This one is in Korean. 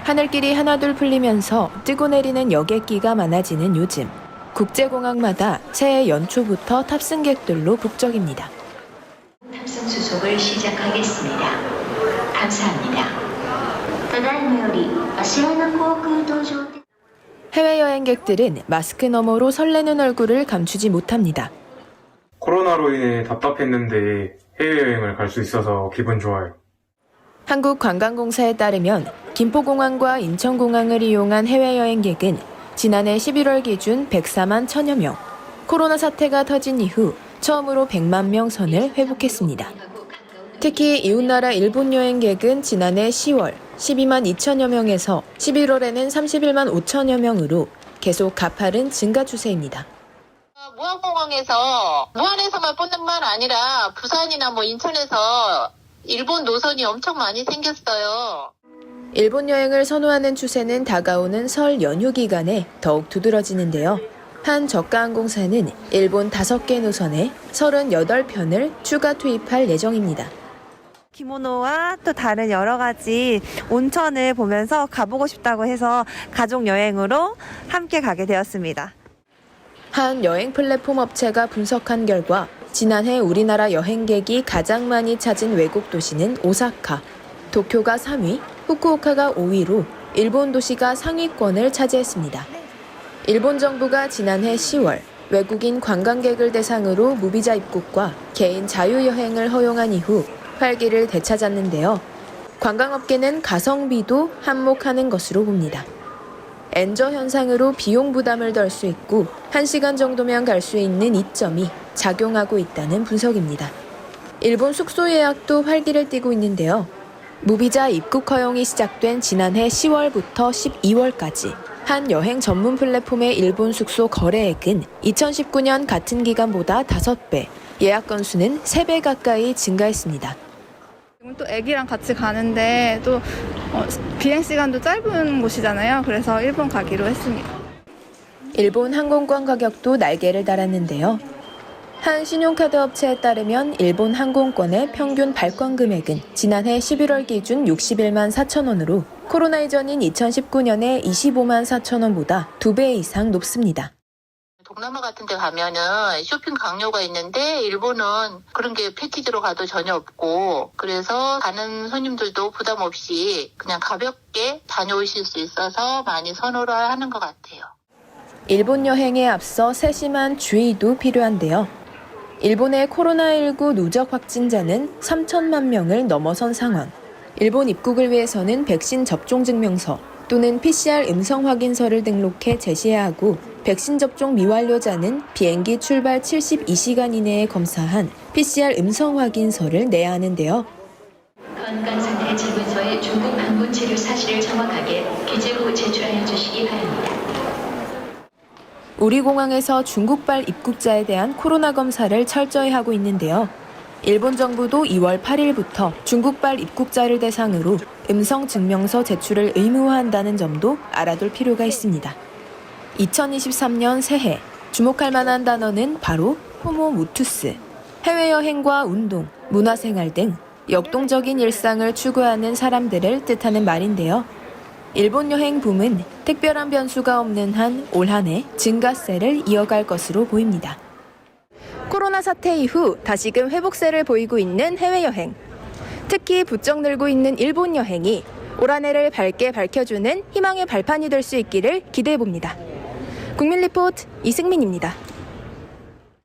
하늘길이 하나둘 풀리면서 뜨고 내리는 여객기가 많아지는 요즘. 국제공항마다 새해 연초부터 탑승객들로 북적입니다. 탑승 수속을 시작하겠습니다. 감사합니다. 해외 여행객들은 마스크 너머로 설레는 얼굴을 감추지 못합니다. 코로나로 인해 답답했는데 해외여행을 갈 수 있어서 기분 좋아요. 한국관광공사에 따르면 김포공항과 인천공항을 이용한 해외 여행객은 지난해 11월 기준 104만 1000여 명, 코로나 사태가 터진 이후 처음으로 100만 명 선을 회복했습니다. 특히 이웃나라 일본 여행객은 지난해 10월 12만 2천여 명에서 11월에는 31만 5천여 명으로 계속 가파른 증가 추세입니다. 무안에서만 뿐만 아니라 부산이나 인천에서 일본 노선이 엄청 많이 생겼어요. 일본 여행을 선호하는 추세는 다가오는 설 연휴 기간에 더욱 두드러지는데요. 한 저가항공사는 일본 5개 노선에 38편을 추가 투입할 예정입니다. 기모노와 또 다른 여러 가지 온천을 보면서 가보고 싶다고 해서 가족 여행으로 함께 가게 되었습니다. 한 여행 플랫폼 업체가 분석한 결과 지난해 우리나라 여행객이 가장 많이 찾은 외국 도시는 오사카, 도쿄가 3위, 후쿠오카가 5위로 일본 도시가 상위권을 차지했습니다. 일본 정부가 지난해 10월 외국인 관광객을 대상으로 무비자 입국과 개인 자유여행을 허용한 이후 활기를 되찾았는데요. 관광업계는 가성비도 한몫하는 것으로 봅니다. 엔저 현상으로 비용 부담을 덜 수 있고 1시간 정도면 갈 수 있는 이점이 작용하고 있다는 분석입니다. 일본 숙소 예약도 활기를 띠고 있는데요. 무비자 입국 허용이 시작된 지난해 10월부터 12월까지 한 여행 전문 플랫폼의 일본 숙소 거래액은 2019년 같은 기간보다 5배, 예약 건수는 3배 가까이 증가했습니다. 또 애기랑 같이 가는데 또 비행 시간도 짧은 곳이잖아요. 그래서 일본 가기로 했습니다. 일본 항공권 가격도 날개를 달았는데요. 한 신용카드 업체에 따르면 일본 항공권의 평균 발권 금액은 지난해 11월 기준 61만 4천 원으로 코로나 이전인 2019년에 25만 4천 원보다 2배 이상 높습니다. 동남아 같은 데 가면은 쇼핑 강요가 있는데 일본은 그런 게 패키지로 가도 전혀 없고 그래서 가는 손님들도 부담 없이 그냥 가볍게 다녀오실 수 있어서 많이 선호를 하는 것 같아요. 일본 여행에 앞서 세심한 주의도 필요한데요. 일본의 코로나19 누적 확진자는 3천만 명을 넘어선 상황. 일본 입국을 위해서는 백신 접종 증명서 또는 PCR 음성 확인서를 등록해 제시해야 하고 백신 접종 미완료자는 비행기 출발 72시간 이내에 검사한 PCR 음성 확인서를 내야 하는데요. 건강상태 질문서에 중국 방문 치료 사실을 정확하게 기재 후 제출하여 주시기 바랍니다. 우리 공항에서 중국발 입국자에 대한 코로나 검사를 철저히 하고 있는데요. 일본 정부도 2월 8일부터 중국발 입국자를 대상으로 음성 증명서 제출을 의무화한다는 점도 알아둘 필요가 있습니다. 2023년 새해 주목할 만한 단어는 바로 호모무투스. 해외여행과 운동, 문화생활 등 역동적인 일상을 추구하는 사람들을 뜻하는 말인데요. 일본 여행 붐은 특별한 변수가 없는 한 올 한 해 증가세를 이어갈 것으로 보입니다. 코로나 사태 이후 다시금 회복세를 보이고 있는 해외여행. 특히 부쩍 늘고 있는 일본 여행이 올 한 해를 밝게 밝혀주는 희망의 발판이 될 수 있기를 기대해봅니다. 국민리포트 이승민입니다.